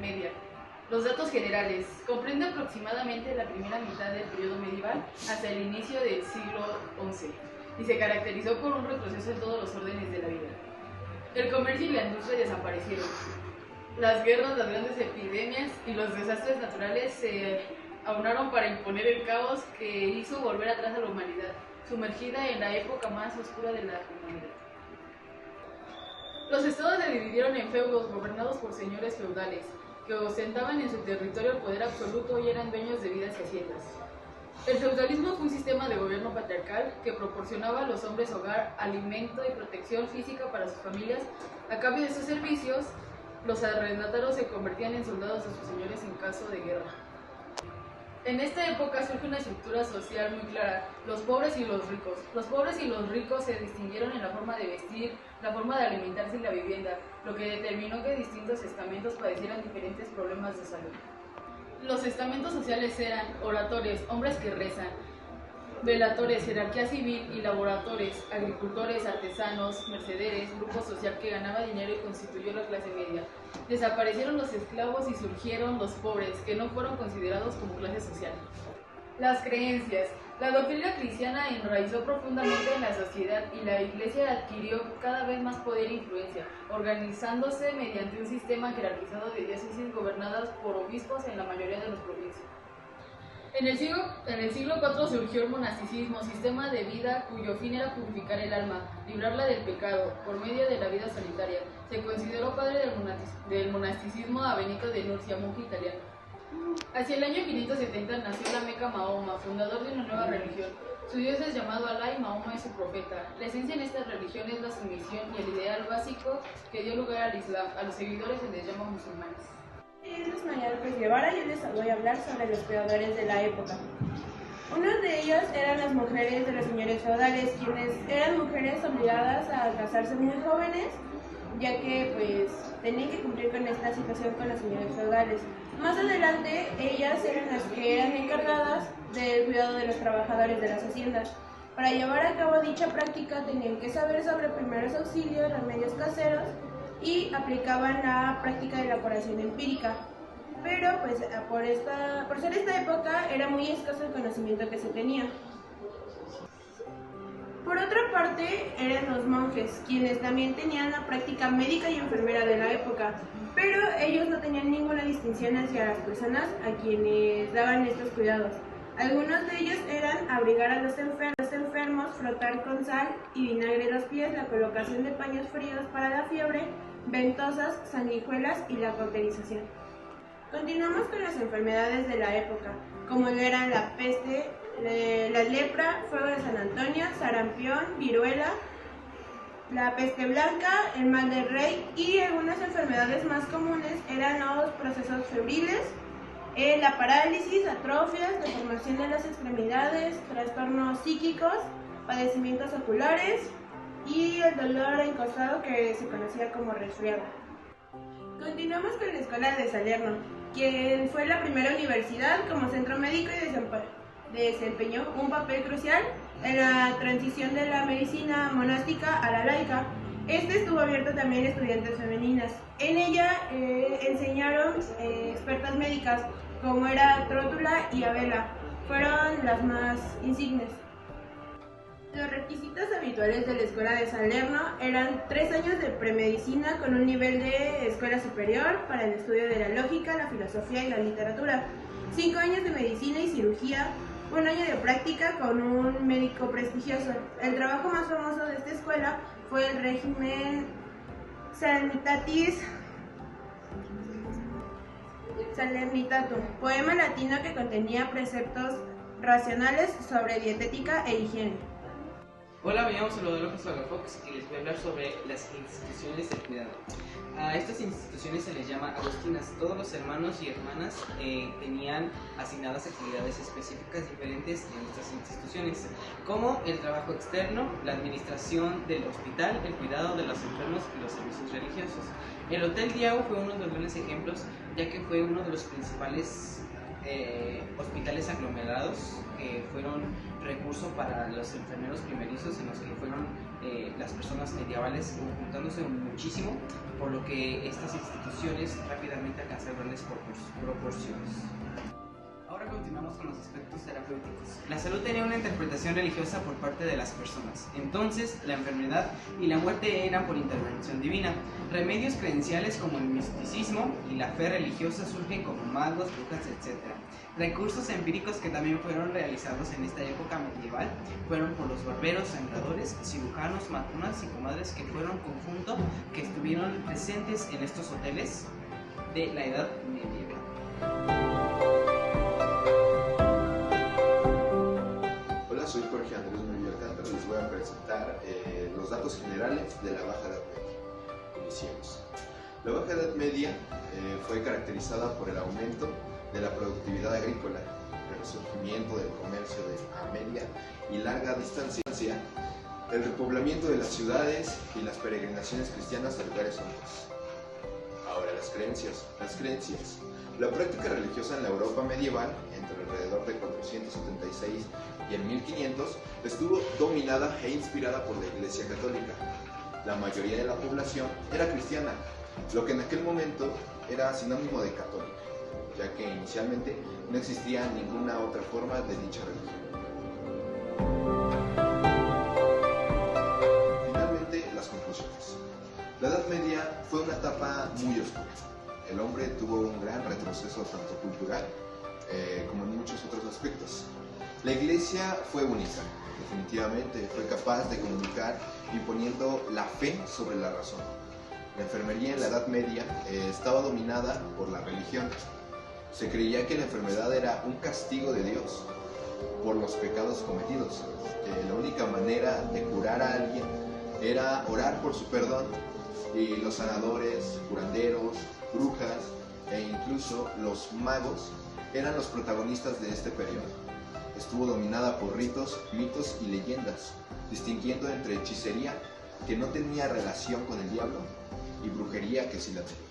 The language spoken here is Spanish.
Media. Los datos generales. Comprende aproximadamente la primera mitad del periodo medieval hasta el inicio del siglo XI y se caracterizó por un retroceso en todos los órdenes de la vida. El comercio y la industria desaparecieron. Las guerras, las grandes epidemias y los desastres naturales se aunaron para imponer el caos que hizo volver atrás a la humanidad, sumergida en la época más oscura de la humanidad. Los estados se dividieron en feudos gobernados por señores feudales, que ostentaban en su territorio el poder absoluto y eran dueños de vidas y haciendas. El feudalismo fue un sistema de gobierno patriarcal que proporcionaba a los hombres hogar, alimento y protección física para sus familias. A cambio de sus servicios, los arrendatarios se convertían en soldados de sus señores en caso de guerra. En esta época surge una estructura social muy clara: los pobres y los ricos. Los pobres y los ricos se distinguieron en la forma de vestir, la forma de alimentarse y la vivienda, lo que determinó que distintos estamentos padecieran diferentes problemas de salud. Los estamentos sociales eran oradores, hombres que rezan; velatores, jerarquía civil; y laboradores, agricultores, artesanos, mercaderes, grupo social que ganaba dinero y constituyó la clase media. Desaparecieron los esclavos y surgieron los pobres, que no fueron considerados como clase social. Las creencias. La doctrina cristiana enraizó profundamente en la sociedad y la Iglesia adquirió cada vez más poder e influencia, organizándose mediante un sistema jerarquizado de diócesis gobernadas por obispos en la mayoría de las provincias. En el siglo IV surgió el monasticismo, sistema de vida cuyo fin era purificar el alma, librarla del pecado, por medio de la vida solitaria. Se consideró padre del monasticismo a Benito de Nursia, monje italiano. Hacia el año 570 nació la Meca Mahoma, fundador de una nueva religión. Su dios es llamado Alá y Mahoma es su profeta. La esencia en esta religión es la sumisión y el ideal básico que dio lugar al Islam. A los seguidores se les llama musulmanes. Es María López Guevara y yo les voy a hablar sobre los cuidadores de la época. Uno de ellos eran las mujeres de los señores feudales, quienes eran mujeres obligadas a casarse muy jóvenes, ya que tenían que cumplir con esta situación con los señores feudales. Más adelante, ellas eran las que eran encargadas del cuidado de los trabajadores de las haciendas. Para llevar a cabo dicha práctica tenían que saber sobre primeros auxilios, remedios caseros, y aplicaban la práctica de la curación empírica. Pero por ser esta época era muy escaso el conocimiento que se tenía. Por otra parte eran los monjes, quienes también tenían la práctica médica y enfermera de la época, pero ellos no tenían ninguna distinción hacia las personas a quienes daban estos cuidados. Algunos de ellos eran abrigar a los enfermos, frotar con sal y vinagre los pies, la colocación de paños fríos para la fiebre, ventosas, sanguijuelas y la cauterización. Continuamos con las enfermedades de la época, como lo eran la peste, la lepra, fuego de San Antonio, sarampión, viruela, la peste blanca, el mal del rey, y algunas enfermedades más comunes eran los procesos febriles, la parálisis, atrofias, deformación de las extremidades, trastornos psíquicos, padecimientos oculares y el dolor encostado, que se conocía como resfriado. Continuamos con la Escuela de Salerno, quien fue la primera universidad como centro médico y desempeñó un papel crucial en la transición de la medicina monástica a la laica. Este estuvo abierto también a estudiantes femeninas. En ella enseñaron expertas médicas como era Trótula y Abela. Fueron las más insignes. Los requisitos habituales de la Escuela de Salerno eran 3 años de premedicina con un nivel de escuela superior para el estudio de la lógica, la filosofía y la literatura, 5 años de medicina y cirugía, 1 año de práctica con un médico prestigioso. El trabajo más famoso de esta escuela fue el régimen Salernitatum, poema latino que contenía preceptos racionales sobre dietética e higiene. Hola, me llamo Salvador López Fox y les voy a hablar sobre las instituciones de cuidado. A estas instituciones se les llama agostinas. Todos los hermanos y hermanas tenían asignadas actividades específicas diferentes en estas instituciones, como el trabajo externo, la administración del hospital, el cuidado de los enfermos y los servicios religiosos. El Hotel Diao fue uno de los grandes ejemplos, ya que fue uno de los principales hospitales aglomerados que fueron recursos recurso para los enfermeros primerizos, en los que fueron las personas medievales juntándose muchísimo, por lo que estas instituciones rápidamente alcanzaron grandes proporciones. Ahora continuamos con los aspectos terapéuticos. La salud tenía una interpretación religiosa por parte de las personas. Entonces, la enfermedad y la muerte eran por intervención divina. Remedios creenciales como el misticismo y la fe religiosa surgen como magos, brujas, etc. Recursos empíricos que también fueron realizados en esta época medieval fueron por los barberos, sembradores, cirujanos, matronas y comadres, que fueron conjunto que estuvieron presentes en estos hoteles de la Edad Medieval. Soy Jorge Andrés Murillo Alcántara, les voy a presentar los datos generales de la Baja Edad Media. Iniciemos. La Baja Edad Media fue caracterizada por el aumento de la productividad agrícola, el resurgimiento del comercio a media y larga distancia, el repoblamiento de las ciudades y las peregrinaciones cristianas a lugares hondos. Ahora, las creencias. La práctica religiosa en la Europa medieval, entre alrededor de 476 y el 1500, estuvo dominada e inspirada por la Iglesia Católica. La mayoría de la población era cristiana, lo que en aquel momento era sinónimo de católica, ya que inicialmente no existía ninguna otra forma de dicha religión. Finalmente, las conclusiones. La Edad Media fue una etapa muy oscura. El hombre tuvo un gran retroceso tanto cultural como en muchos otros aspectos. La Iglesia fue única, definitivamente fue capaz de comunicar imponiendo la fe sobre la razón. La enfermería en la Edad Media estaba dominada por la religión. Se creía que la enfermedad era un castigo de Dios por los pecados cometidos, que la única manera de curar a alguien era orar por su perdón, y los sanadores, curanderos, brujas e incluso los magos eran los protagonistas de este periodo. Estuvo dominada por ritos, mitos y leyendas, distinguiendo entre hechicería, que no tenía relación con el diablo, y brujería, que sí la tenía.